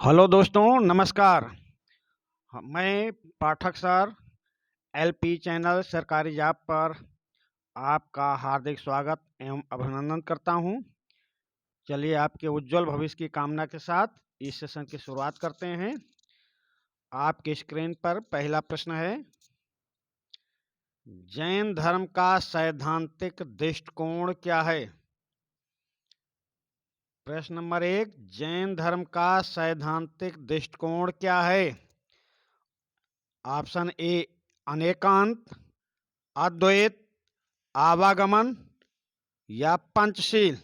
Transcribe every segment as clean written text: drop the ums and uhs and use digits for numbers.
Hello दोस्तों, नमस्कार। मैं पाठक सर एलपी चैनल सरकारी जॉब पर आपका हार्दिक स्वागत एवं अभिनंदन करता हूं। चलिए आपके उज्जवल भविष्य की कामना के साथ इस सेशन की शुरुआत करते हैं। आपकी स्क्रीन पर पहला प्रश्न है, जैन धर्म का सैद्धांतिक दृष्टिकोण क्या है? प्रश्न नंबर 1, जैन धर्म का सैद्धांतिक दृष्टिकोण क्या है? ऑप्शन ए अनेकांत, अद्वैत, आवागमन या पंचशील।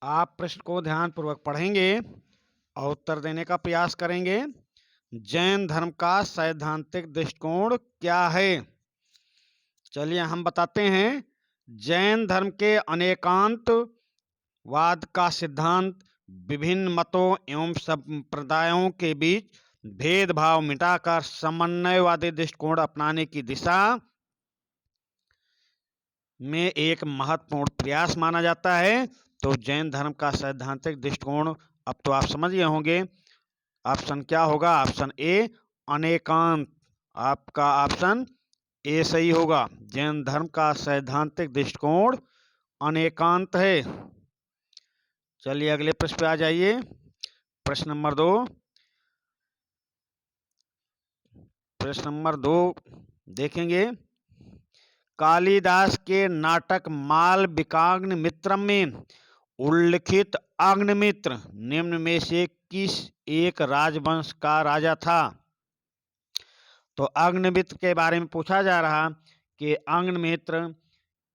आप प्रश्न को ध्यानपूर्वक पढ़ेंगे और उत्तर देने का प्रयास करेंगे। जैन धर्म का सैद्धांतिक दृष्टिकोण क्या है? चलिए हम बताते हैं। जैन धर्म के अनेकांतवाद का सिद्धांत विभिन्न मतों एवं संप्रदायों के बीच भेदभाव मिटाकर समन्वयवादी दृष्टिकोण अपनाने की दिशा में एक महत्वपूर्ण प्रयास माना जाता है। तो जैन धर्म का सैद्धांतिक दृष्टिकोण अब तो आप समझ गए होंगे। ऑप्शन क्या होगा? ऑप्शन ए अनेकांत। आपका ऑप्शन ए सही होगा। जैन धर्म का सैद्धांतिक दृष्टिकोण अनेकांत है। चलिए अगले प्रश्न पे आ जाइए। प्रश्न नंबर 2। प्रश्न नंबर 2 देखेंगे। कालिदास के नाटक मालविकाग्निमित्रम में उल्लिखित अग्निमित्र निम्न में से किस एक राजवंश का राजा था? तो अग्निमित्र के बारे में पूछा जा रहा कि अग्निमित्र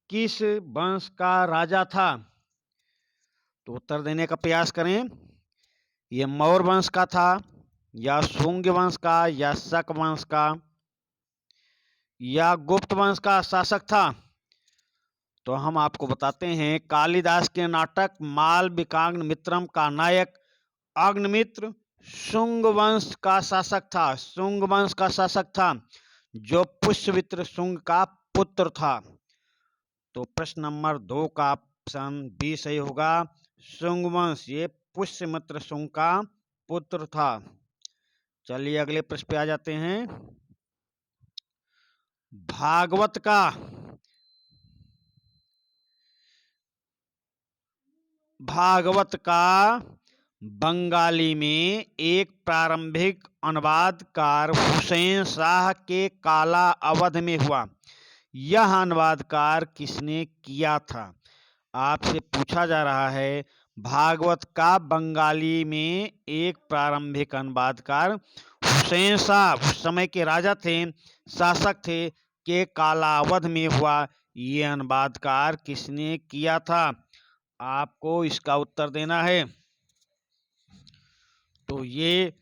किस वंश का राजा था। तो उत्तर देने का प्रयास करें। ये मौर्य वंश का था, या शुंग वंश का, या शक वंश का, या गुप्त वंश का शासक था। तो हम आपको बताते हैं, कालिदास के नाटक मालविकाग्निमित्रम का नायक अग्निमित्र शुंग वंश का शासक था। शुंग वंश का शासक था, जो पुष्यमित्र शुंग का पुत्र था। तो प्रश्न नंबर 2 का ऑप्शन बी सही होगा। शुंग वंश ये पुष्यमित्र शुंग का पुत्र था। चलिए अगले प्रश्न पे आ जाते हैं। भागवत का बंगाली में एक प्रारंभिक अनुवादकार हुसैन शाह के काला अवध में हुआ। यह अनुवादकार किसने किया था? आपसे पूछा जा रहा है, भागवत का बंगाली में एक प्रारंभिक अनुवादकार हुसैन शाह उस समय के राजा थे, शासक थे, के काला अवध में हुआ। ये अनुवादकार किसने किया था? आपको इसका उत्तर देना है। तो ये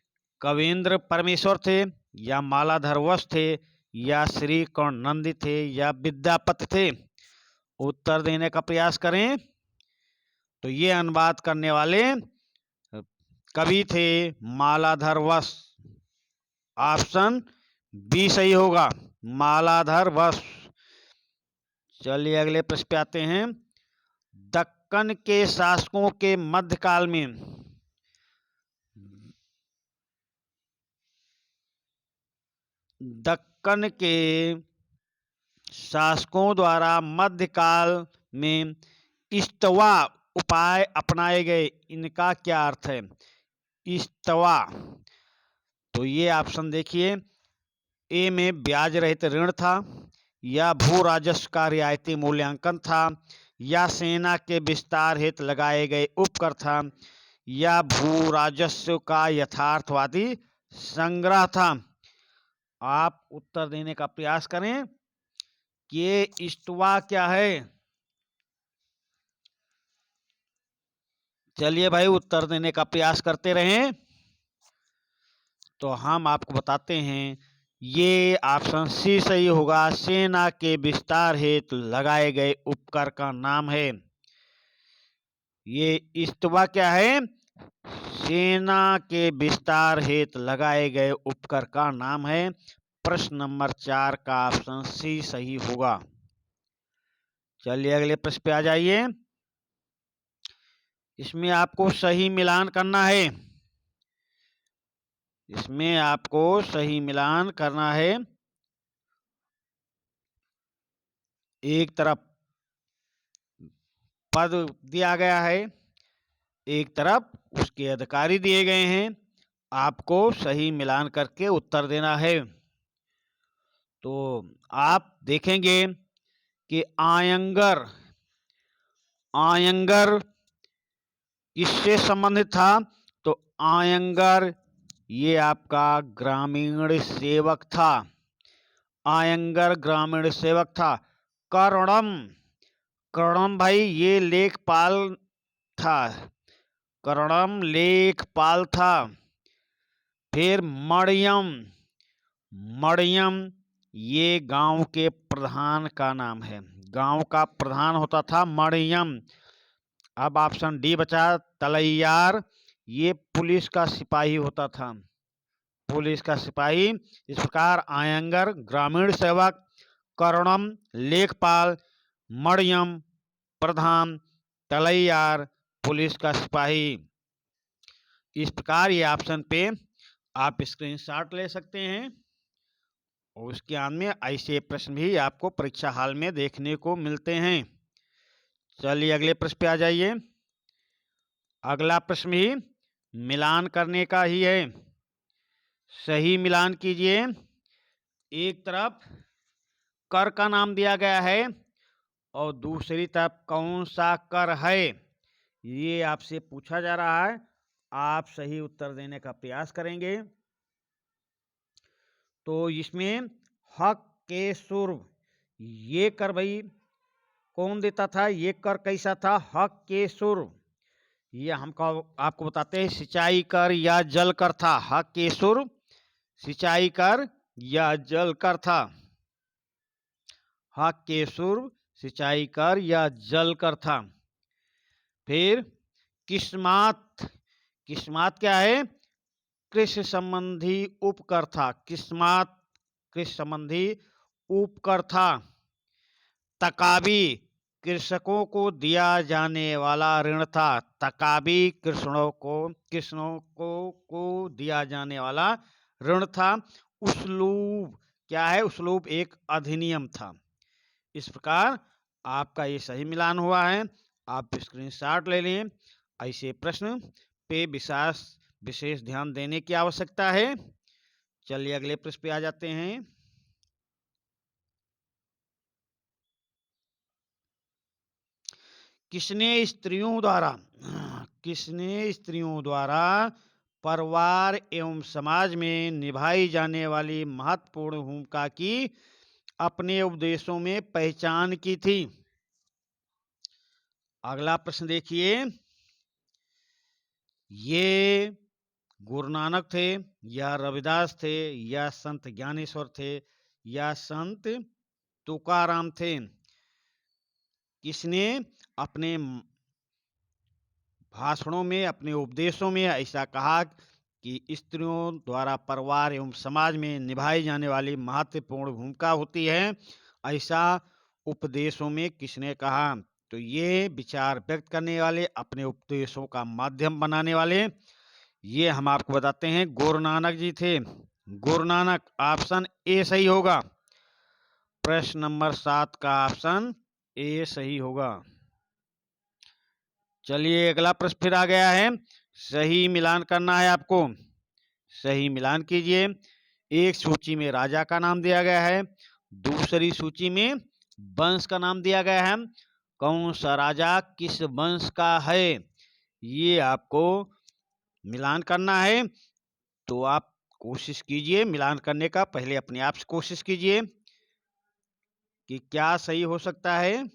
कवींद्र परमेश्वर थे, या मालाधर वश थे, या श्री कर्णनंदी थे, या विद्यापति थे। उत्तर देने का प्रयास करें। तो ये अनुवाद करने वाले कवि थे मालाधर वश। ऑप्शन बी सही होगा, मालाधर वश। चलिए अगले प्रश्न पे आते हैं। दक्कन के शासकों के मध्यकाल में दक्कन के शासकों द्वारा मध्यकाल में इस्तवा उपाय अपनाए गए। इनका क्या अर्थ है? इस्तवा, तो ये ऑप्शन देखिए। ए में ब्याज रहित ऋण था, या भू राजस्व का रियायती मूल्यांकन था, या सेना के विस्तार हेतु लगाए गए उपकर था, या भू राजस्व का यथार्थवादी संग्रह था। आप उत्तर देने का प्रयास करें कि ये इस्तवा क्या है। चलिए भाई उत्तर देने का प्रयास करते रहें। तो हम आपको बताते हैं, ये ऑप्शन सी सही होगा। सेना के विस्तार हेतु लगाए गए उपकर का नाम है। ये इस्तवा क्या है? सेना के विस्तार हेतु लगाए गए उपकर का नाम है। प्रश्न नंबर 4 का ऑप्शन सी सही होगा। चलिए अगले प्रश्न पे आ जाइए। इसमें आपको सही मिलान करना है। इसमें आपको सही मिलान करना है। एक तरफ पद दिया गया है, एक तरफ उसके अधिकारी दिए गए हैं, आपको सही मिलान करके उत्तर देना है। तो आप देखेंगे कि आयंगर, आयंगर किससे संबंधित था? तो आयंगर ये आपका ग्रामीण सेवक था। आयंगर ग्रामीण सेवक था। कर्णम, कर्णम भाई ये लेखपाल था। कर्णम लेखपाल था। फिर मरियम, मरियम ये गांव के प्रधान का नाम है। गांव का प्रधान होता था मरियम। अब ऑप्शन डी बचा तलैयार, ये पुलिस का सिपाही होता था। पुलिस का सिपाही। इस प्रकार आयंगर ग्रामीण सेवक, कर्णम लेखपाल, मरियम प्रधान, तलैयार पुलिस का सिपाही। इस प्रकार ये ऑप्शन पे आप स्क्रीनशॉट ले सकते हैं और उसके आन में ऐसे प्रश्न भी आपको परीक्षा हाल में देखने को मिलते हैं। चलिए अगले प्रश्न पे आ जाइए। अगला प्रश्न भी मिलान करने का ही है। सही मिलान कीजिए। एक तरफ कर का नाम दिया गया है और दूसरी तरफ कौन सा कर है, ये आपसे पूछा जा रहा है। आप सही उत्तर देने का प्रयास करेंगे। तो इसमें हक के सुर, ये कर भाई कौन देता था? ये कर कैसा था? हक के सुर। ये हमको आपको बताते हैं सिंचाई कर या जल कर था। हक के सुर सिंचाई कर या जल कर था। हक के सुर सिंचाई कर या जल कर था। फिर किस्मात, किस्मात क्या है? कृषि संबंधी उपकर था। किस्मात कृषि संबंधी उपकर था। तकाबी कृषकों को दिया जाने वाला ऋण था। तकाबी कृषकों को दिया जाने वाला ऋण था। उसलूब क्या है? उसलूब एक अधिनियम था। इस प्रकार आपका ये सही मिलान हुआ है। आप स्क्रीनशॉट ले लें। ऐसे प्रश्न पे विशेष ध्यान देने की आवश्यकता है। चलिए अगले प्रश्न पे आ जाते हैं। किसने स्त्रियों द्वारा परिवार एवं समाज में निभाई जाने वाली महत्वपूर्ण भूमिका की अपने उपदेशों में पहचान की थी? अगला प्रश्न देखिए। ये गुरु नानक थे या रविदास थे या संत ज्ञानेश्वर थे या संत तुकाराम थे? किसने अपने भाषणों में, अपने उपदेशों में ऐसा कहा कि स्त्रियों द्वारा परिवार एवं समाज में निभाई जाने वाली महत्वपूर्ण भूमिका होती है? ऐसा उपदेशों में किसने कहा? तो ये विचार व्यक्त करने वाले, अपने उपदेशों का माध्यम बनाने वाले, ये हम आपको बताते हैं गुरु नानक जी थे। गुरु नानक, ऑप्शन ए सही होगा। प्रश्न नंबर 7 का ऑप्शन ए सही होगा। चलिए अगला प्रश्न फिर आ गया है। सही मिलान करना है आपको। सही मिलान कीजिए। एक सूची में राजा का नाम दिया गया है, दूसरी सूची में वंश का नाम दिया गया है। कौन सा राजा किस वंश का है, ये आपको मिलान करना है। तो आप कोशिश कीजिए मिलान करने का। पहले अपने आप से कोशिश कीजिए कि क्या सही हो सकता है।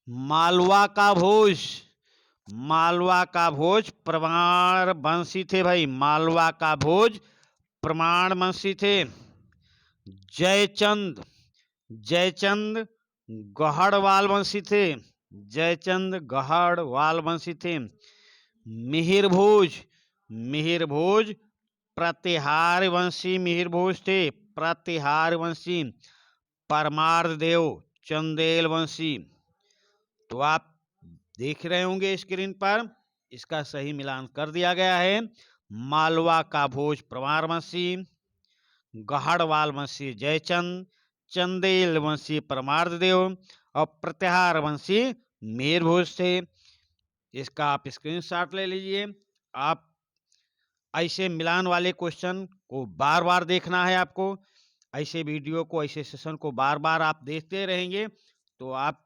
मालवा का भोज, मालवा का भोज प्रमाण वंशी थे भाई। मालवा का भोज प्रमाण वंशी थे। जयचंद, जयचंद गहड़वाल वंशी थे। जयचंद गहड़वाल वंशी थे। मिहिर भोज, मिहिर भोज प्रतिहार वंशी मिहिर भोज थे। प्रतिहार वंशी। परमार्थ देव चंदेल वंशी। तो आप देख रहे होंगे स्क्रीन पर इसका सही मिलान कर दिया गया है। मालवा का भोज परमार वंशी, गहड़वाल वंशी जयचंद, चंदेल वंशी परमार्थ देव और प्रत्याहार वंशी मीरभोज थे। इसका आप स्क्रीनशॉट ले लीजिए। आप ऐसे मिलान वाले क्वेश्चन को बार बार देखना है आपको। ऐसे वीडियो को, ऐसे सेशन को बार बार आप देखते रहेंगे तो आप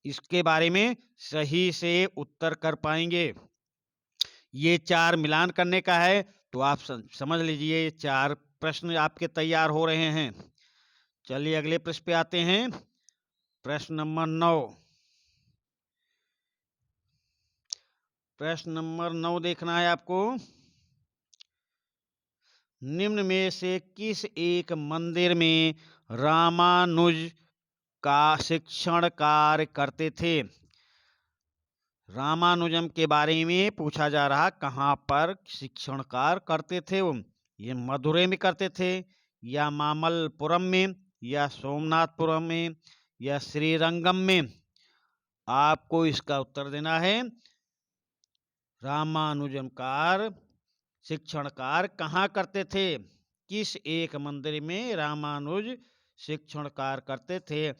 इसके बारे में सही से उत्तर कर पाएंगे। ये 4 मिलान करने का है तो आप समझ लीजिए 4 प्रश्न आपके तैयार हो रहे हैं। चलिए अगले प्रश्न पे आते हैं। प्रश्न नंबर 9। प्रश्न नंबर 9 देखना है आपको। निम्न में से किस एक मंदिर में रामानुज का शिक्षण कार्य करते थे? रामानुजम के बारे में पूछा जा रहा, कहाँ पर शिक्षण कार्य करते थे वो? ये मदुरै में करते थे या मामल्लपुरम में या सोमनाथपुरम में या श्रीरंगम में? आपको इसका उत्तर देना है। रामानुजम कार शिक्षण कार्य कहाँ करते थे? किस एक मंदिर में रामानुज शिक्षण कार्य करते थे?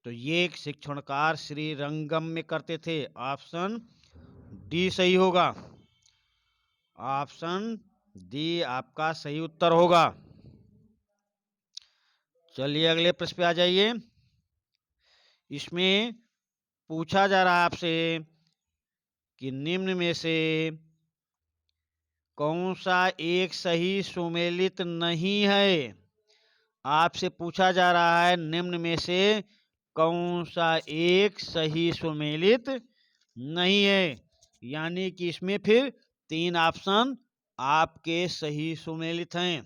तो ये शिक्षण कार्य श्रीरंगम में करते थे। ऑप्शन डी सही होगा। ऑप्शन डी आपका सही उत्तर होगा। चलिए अगले प्रश्न पे आ जाइए। इसमें पूछा जा रहा है आपसे कि निम्न में से कौन सा एक सही सुमेलित नहीं है? आपसे पूछा जा रहा है निम्न में से कौन सा एक सही सुमेलित नहीं है, यानी कि इसमें फिर 3 ऑप्शन आपके सही सुमेलित हैं।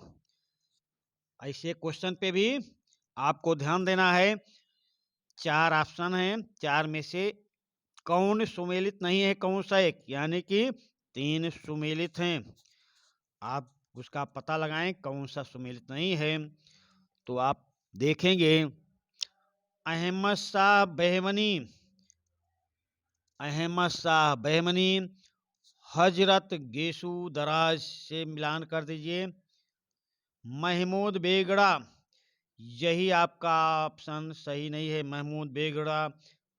ऐसे क्वेश्चन पे भी आपको ध्यान देना है। 4 ऑप्शन हैं, 4 में से कौन सुमेलित नहीं है, कौन सा एक, यानी कि 3 सुमेलित हैं। आप उसका पता लगाएं कौन सा सुमेलित नहीं है। तो आप देखेंगे अहमद शाह बहमनी, अहमद शाह बहमनी, हजरत गेसू दराज से मिलान कर दीजिए। महमूद बेगड़ा, यही आपका ऑप्शन सही नहीं है। महमूद बेगड़ा,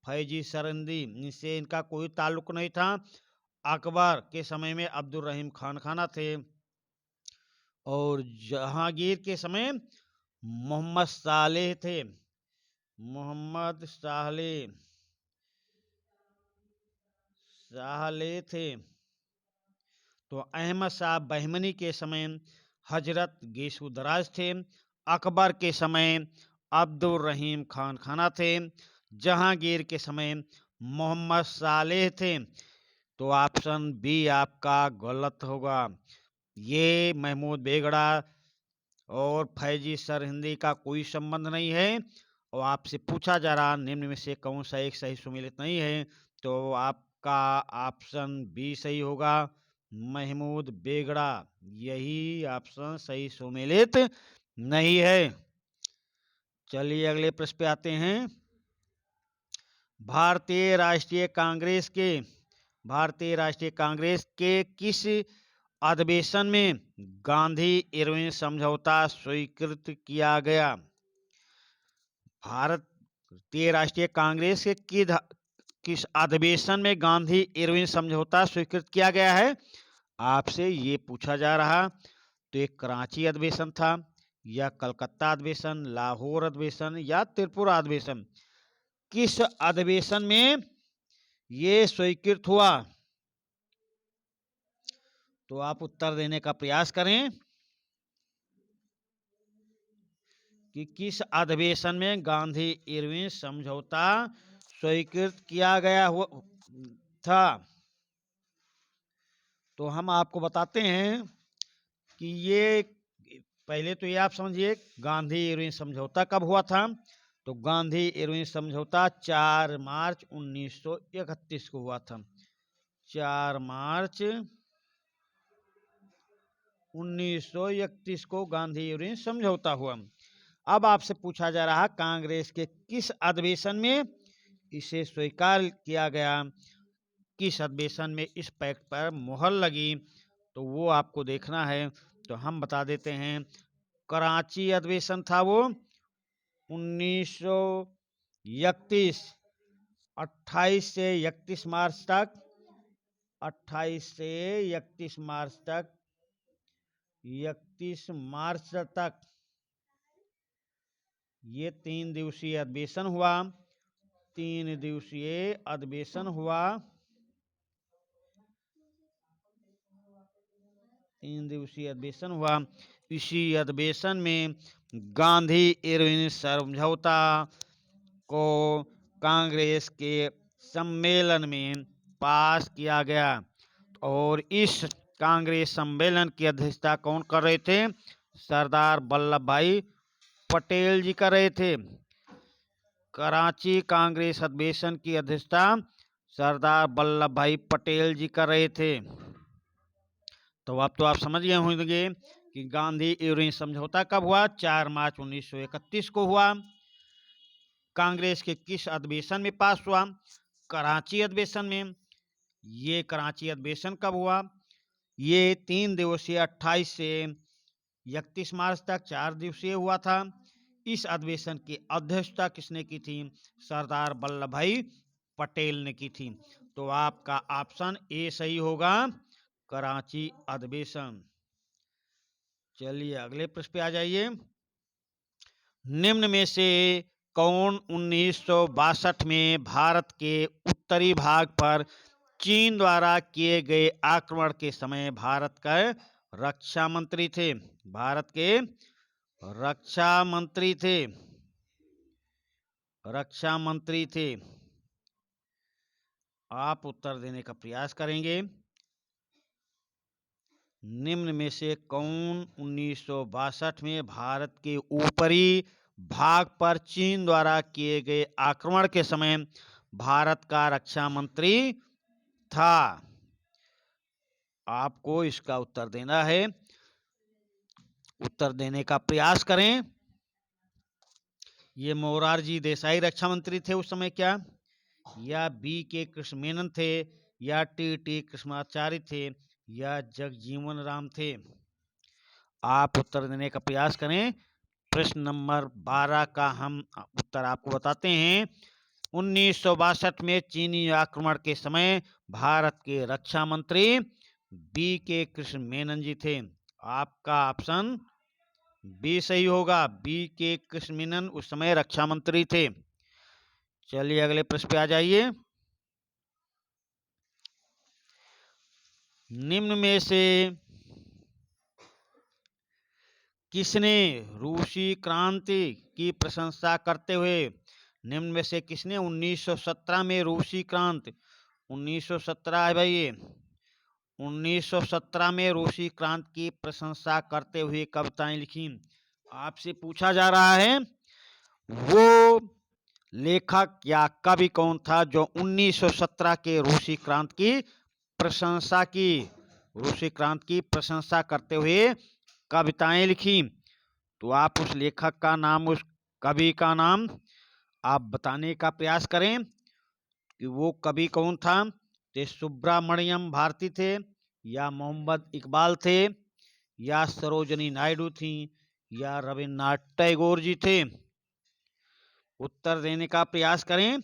फैजी सरंदी, इनसे इनका कोई ताल्लुक नहीं था। अकबर के समय में अब्दुल रहीम खान खाना थे और जहांगीर के समय मोहम्मद सालेह थे। मोहम्मद सालेह थे। तो अहमद शाह बहमनी के समय हजरत गेसू दराज थे। अकबर के समय अब्दुल रहीम खान खाना थे। जहांगीर के समय मोहम्मद सालेह थे। तो ऑप्शन बी आपका गलत होगा। ये महमूद बेगड़ा और फैजी सरहिंदी का कोई संबंध नहीं है। और आपसे पूछा जा रहा निम्न में से कौन सा एक सही सुमेलित नहीं है, तो आपका ऑप्शन बी सही होगा। महमूद बेगड़ा, यही ऑप्शन सही सुमेलित नहीं है। चलिए अगले प्रश्न पे आते हैं। भारतीय राष्ट्रीय कांग्रेस के किस अधिवेशन में गांधी इरविन समझौता स्वीकृत किया गया? भारतीय राष्ट्रीय कांग्रेस के किस अधिवेशन में गांधी इरविन समझौता स्वीकृत किया गया है? आपसे ये पूछा जा रहा। तो एक कराची अधिवेशन था या कलकत्ता अधिवेशन, लाहौर अधिवेशन या त्रिपुरा अधिवेशन? किस अधिवेशन में ये स्वीकृत हुआ? तो आप उत्तर देने का प्रयास करें कि किस अधिवेशन में गांधी इरविन समझौता स्वीकृत किया गया था। तो हम आपको बताते हैं कि ये पहले तो ये आप समझिए गांधी इरविन समझौता कब हुआ था। तो गांधी इरविन समझौता 4 मार्च 1931 को हुआ था। 4 मार्च 1931 को गांधी इरविन समझौता हुआ। अब आपसे पूछा जा रहा कांग्रेस के किस अधिवेशन में इसे स्वीकार किया गया? किस अधिवेशन में इस पैक्ट पर मुहर लगी, तो वो आपको देखना है। तो हम बता देते हैं, कराची अधिवेशन था वो 1931, 28 से 31 मार्च तक, 28 से 31 मार्च तक, 31 मार्च तक ये 3 दिवसीय अधिवेशन हुआ। 3 दिवसीय अधिवेशन हुआ। 3 दिवसीय अधिवेशन हुआ। इसी अधिवेशन में गांधी इरविन समझौता को कांग्रेस के सम्मेलन में पास किया गया। और इस कांग्रेस सम्मेलन की अध्यक्षता कौन कर रहे थे? सरदार वल्लभ भाई पटेल जी कर रहे थे। कराची कांग्रेस अधिवेशन की अध्यक्षता सरदार वल्लभ भाई पटेल जी कर रहे थे। तो अब तो आप समझ गए होंगे कि गांधी इरविन समझौता कब हुआ? 4 मार्च 1931 को हुआ। कांग्रेस के किस अधिवेशन में पास हुआ? कराची अधिवेशन में। ये कराची अधिवेशन कब हुआ? ये 3 दिवसीय 28 से 31 मार्च तक 4 दिवसीय हुआ था। इस अधिवेशन की अध्यक्षता किसने की थी? सरदार वल्लभ भाई पटेल ने की थी। तो आपका ऑप्शन ए सही होगा, कराची अधिवेशन। चलिए अगले प्रश्न पे आ जाइए। निम्न में से कौन 1962 में भारत के उत्तरी भाग पर चीन द्वारा किए गए आक्रमण के समय भारत का रक्षा मंत्री थे? भारत के रक्षा मंत्री थे। रक्षा मंत्री थे। आप उत्तर देने का प्रयास करेंगे। निम्न में से कौन 1962 में भारत के ऊपरी भाग पर चीन द्वारा किए गए आक्रमण के समय भारत का रक्षा मंत्री था? आपको इसका उत्तर देना है। उत्तर देने का प्रयास करें। ये मोरारजी देसाई रक्षा मंत्री थे उस समय क्या, या बी के कृष्ण मेनन थे, या टी कृष्णाचार्य थे, या जगजीवन राम थे? आप उत्तर देने का प्रयास करें। प्रश्न नंबर 12 का हम उत्तर आपको बताते हैं। 1962 में चीनी आक्रमण के समय भारत के रक्षा मंत्री बी के कृष्ण मेनन जी थे। आपका ऑप्शन बी सही होगा। बी के कृष्ण मेनन उस समय रक्षा मंत्री थे। चलिए अगले प्रश्न पे आ जाइए। निम्न में से किसने रूसी क्रांति की प्रशंसा करते हुए, निम्न में से किसने 1917 में रूसी क्रांति, 1917 है भाई, 1917 में रूसी क्रांति की प्रशंसा करते हुए कविताएं लिखी? आपसे पूछा जा रहा है वो लेखक या कवि कौन था जो 1917 के रूसी क्रांति की प्रशंसा की, रूसी क्रांति की प्रशंसा करते हुए कविताएं लिखी? तो आप उस लेखक का नाम, उस कवि का नाम आप बताने का प्रयास करें कि वो कवि कौन था। तो सुब्रमण्यम भारती थे, या मोहम्मद इकबाल थे, या सरोजनी नायडू थी, या रविन्द्रनाथ टैगोर जी थे? उत्तर देने का प्रयास करें।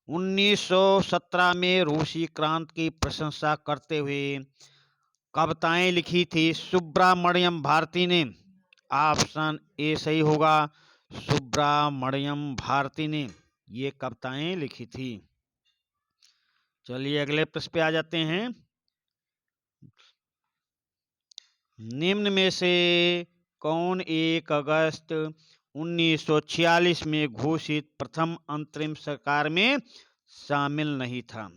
1917 में रूसी क्रांति की प्रशंसा करते हुए कविताएं लिखी थी सुब्रमण्यम भारती ने। ऑप्शन ए सही होगा, सुब्रमण्यम भारती ने ये कविताएं लिखी थी। चलिए अगले प्रश्न पे आ जाते हैं। निम्न में से कौन 1 अगस्त 1946 में घोषित प्रथम अंतरिम सरकार में शामिल नहीं था?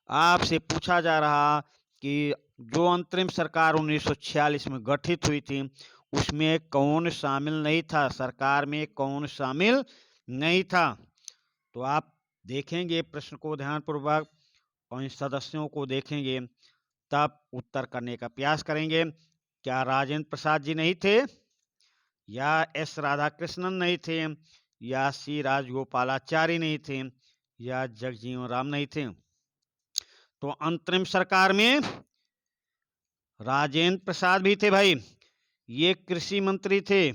आपसे पूछा जा रहा कि जो अंतरिम सरकार 1946 में गठित हुई थी उसमें कौन शामिल नहीं था, सरकार में कौन शामिल नहीं था? तो आप देखेंगे प्रश्न को ध्यानपूर्वक और इन सदस्यों को देखेंगे, तब उत्तर करने का प्रयास करेंगे। क्या राजेंद्र प्रसाद जी नहीं थे, या एस राधाकृष्णन नहीं थे, या सी राजगोपालाचारी नहीं थे, या जगजीवन राम नहीं थे? तो अंतरिम सरकार में राजेंद्र प्रसाद भी थे भाई, ये कृषि मंत्री थे,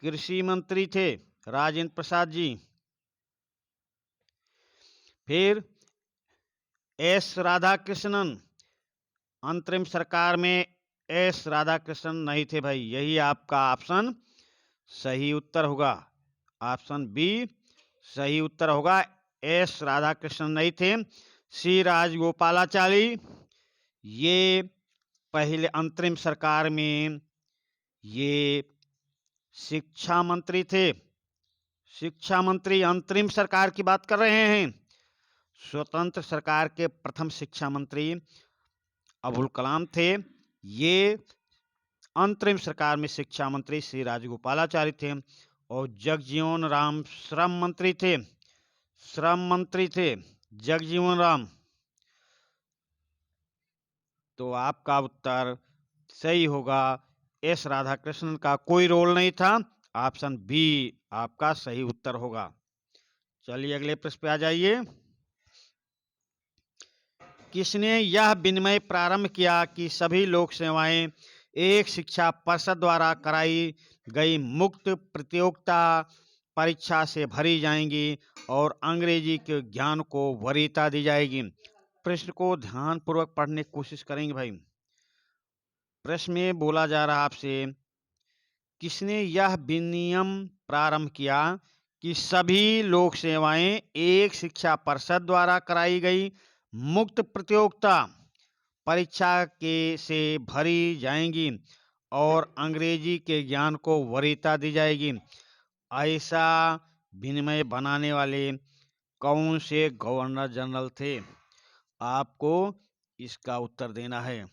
कृषि मंत्री थे राजेंद्र प्रसाद जी। फिर एस राधाकृष्णन, अंतरिम सरकार में एस राधाकृष्णन नहीं थे भाई, यही आपका ऑप्शन सही उत्तर होगा, ऑप्शन बी सही उत्तर होगा, एस राधाकृष्णन नहीं थे। सी राजगोपालाचारी, ये पहले अंतरिम सरकार में ये शिक्षा मंत्री थे, शिक्षा मंत्री, अंतरिम सरकार की बात कर रहे हैं। स्वतंत्र सरकार के प्रथम शिक्षा मंत्री अबुल कलाम थे, ये अंतरिम सरकार में शिक्षा मंत्री श्री राजगोपालाचारी थे। और जगजीवन राम श्रम मंत्री थे, श्रम मंत्री थे जगजीवन राम। तो आपका उत्तर सही होगा, एस राधाकृष्णन का कोई रोल नहीं था, ऑप्शन बी आपका सही उत्तर होगा। चलिए अगले प्रश्न पे आ जाइए। किसने यह विनिमय प्रारंभ किया कि सभी लोक सेवाएं एक शिक्षा परिषद द्वारा कराई गई मुक्त प्रतियोगिता परीक्षा से भरी जाएंगी और अंग्रेजी के ज्ञान को वरीयता दी जाएगी? प्रश्न को ध्यानपूर्वक पढ़ने की कोशिश करेंगे भाई। प्रश्न में बोला जा रहा आपसे, किसने यह विनियम प्रारंभ किया कि सभी लोक सेवाएं एक शिक्षा परिषद द्वारा कराई गई मुक्त प्रतियोगिता परीक्षा के से भरी जाएंगी और अंग्रेजी के ज्ञान को वरीयता दी जाएगी? ऐसा विनिमय बनाने वाले कौन से गवर्नर जनरल थे? आपको इसका उत्तर देना है।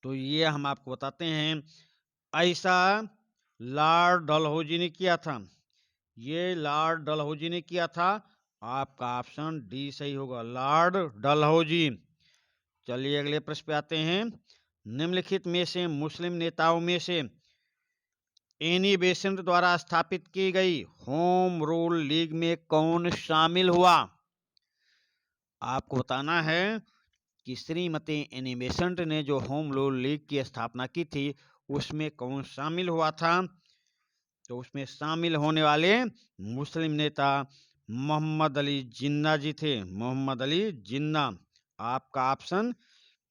तो ये हम आपको बताते हैं, ऐसा लॉर्ड डलहौजी ने किया था, ये लॉर्ड डलहौजी ने किया था, आपका ऑप्शन डी सही होगा, लॉर्ड डलहौजी। चलिए अगले प्रश्न पे आते हैं। निम्नलिखित में से मुस्लिम नेताओं में से एनी बेसेंट द्वारा स्थापित की गई होम रूल लीग में कौन शामिल हुआ? आपको बताना है कि श्रीमती एनी बेसेंट ने जो होम रूल लीग की स्थापना की थी उसमें कौन शामिल हुआ था? तो उसमें शामिल होने वाले मुस्लिम नेता मोहम्मद अली जिन्ना जी थे, मोहम्मद अली जिन्ना। आपका ऑप्शन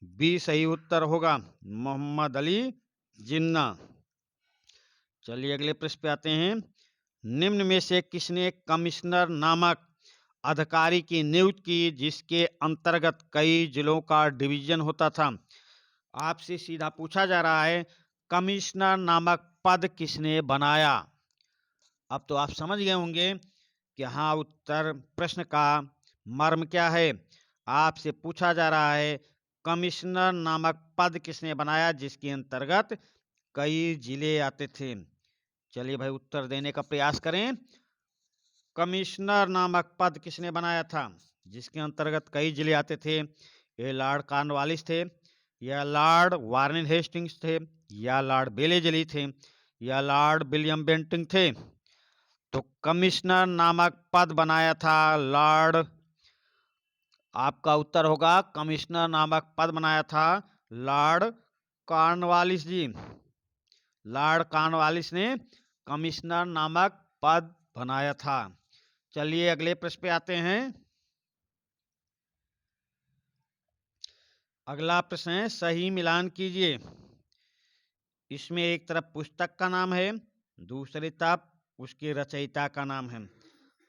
बी सही उत्तर होगा, मोहम्मद अली जिन्ना। चलिए अगले प्रश्न पे आते हैं। निम्न में से किसने कमिश्नर नामक अधिकारी की नियुक्ति की जिसके अंतर्गत कई जिलों का डिवीजन होता था? आपसे सीधा पूछा जा रहा है, कमिश्नर नामक पद किसने बनाया? अब तो आप समझ गए होंगे कि हाँ उत्तर प्रश्न का मर्म क्या है। आपसे पूछा जा रहा है कमिश्नर नामक पद किसने बनाया जिसके अंतर्गत कई जिले आते थे? चलिए भाई उत्तर देने का प्रयास करें। कमिश्नर नामक पद किसने बनाया था जिसके अंतर्गत कई जिले आते थे? ये लॉर्ड कॉर्नवालिस थे, या लॉर्ड वारेन हेस्टिंग्स थे, या लॉर्ड बेलेजली थे, या लॉर्ड विलियम बेंटिंग थे? तो कमिश्नर नामक पद बनाया था लॉर्ड, आपका उत्तर होगा कमिश्नर नामक पद बनाया था लॉर्ड कॉर्नवालिस जी। लॉर्ड कॉर्नवालिस ने कमिश्नर नामक पद बनाया था। चलिए अगले प्रश्न पे आते हैं। अगला प्रश्न है, सही मिलान कीजिए। इसमें एक तरफ पुस्तक का नाम है, दूसरी तरफ उसके रचयिता का नाम है।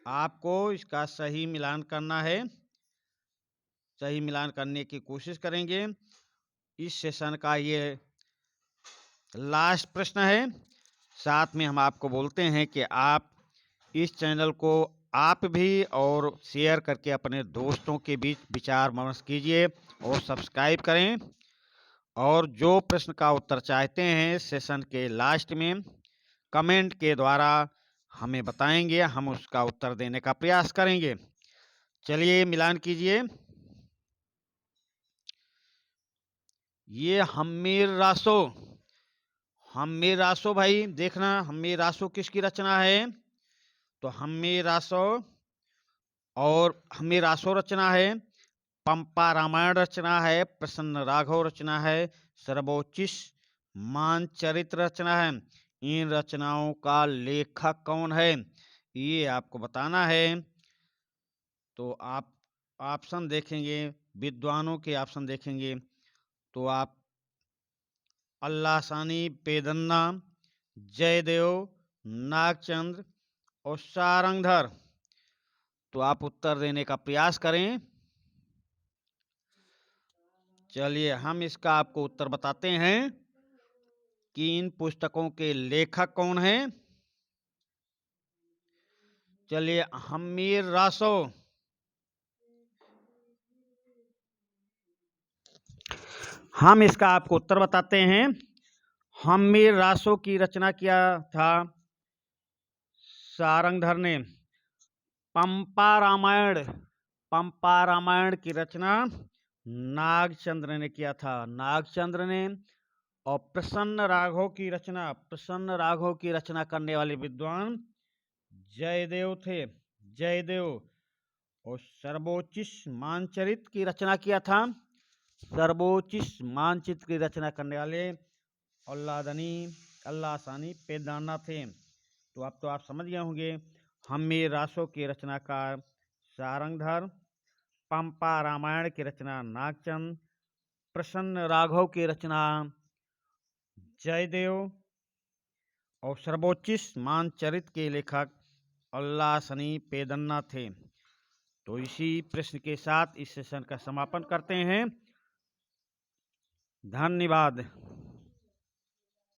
आपको इसका सही मिलान करना है, सही मिलान करने की कोशिश करेंगे। इस सेशन का ये लास्ट प्रश्न है। साथ में हम आपको बोलते हैं कि आप इस चैनल को आप भी और शेयर करके अपने दोस्तों के बीच विचार विमर्श कीजिए और सब्सक्राइब करें। और जो प्रश्न का उत्तर चाहते हैं सेशन के लास्ट में कमेंट के द्वारा हमें बताएंगे, हम उसका उत्तर देने का प्रयास करेंगे। चलिए मिलान कीजिए। ये हम्मीर रासो, हम्मीर रासो भाई देखना, हम्मीर रासो किसकी रचना है? तो हम्मीर रासो, और हम्मीर रासो रचना है पंपा रामायण रचना है, प्रसन्न राघव रचना है, सर्वोचिष मानचरित रचना है। इन रचनाओं का लेखक कौन है, ये आपको बताना है। तो आप ऑप्शन देखेंगे, विद्वानों के ऑप्शन देखेंगे तो आप अल्लासानी पेदन्ना, जयदेव, नागचंद्र और सारंगधर। तो आप उत्तर देने का प्रयास करें। चलिए हम इसका आपको उत्तर बताते हैं कि इन पुस्तकों के लेखक कौन हैं। चलिए, हम्मीर रासो। हम इसका आपको उत्तर बताते हैं। हम्मीर रासो की रचना किया था सारंगधर ने। पंपा रामायण की रचना नागचंद्र ने किया था, नागचंद्र ने। और प्रसन्न राघव की रचना करने वाले विद्वान जयदेव थे, जयदेव। और सर्वोचिष मानचरित की रचना किया था, सर्वोचिष मानचित्र की रचना करने वाले अल्लासानी पेदाना थे। तो आप समझ गए होंगे। हम्मीर रासो की रचनाकार सारंगधर, पंपा रामायण की रचना नागचंद, प्रसन्न राघव की रचना जयदेव और सर्वोचिष मानचरित के लेखक अल्लासनी पेदन्ना थे। तो इसी प्रश्न के साथ इस सेशन का समापन करते हैं। धन्यवाद।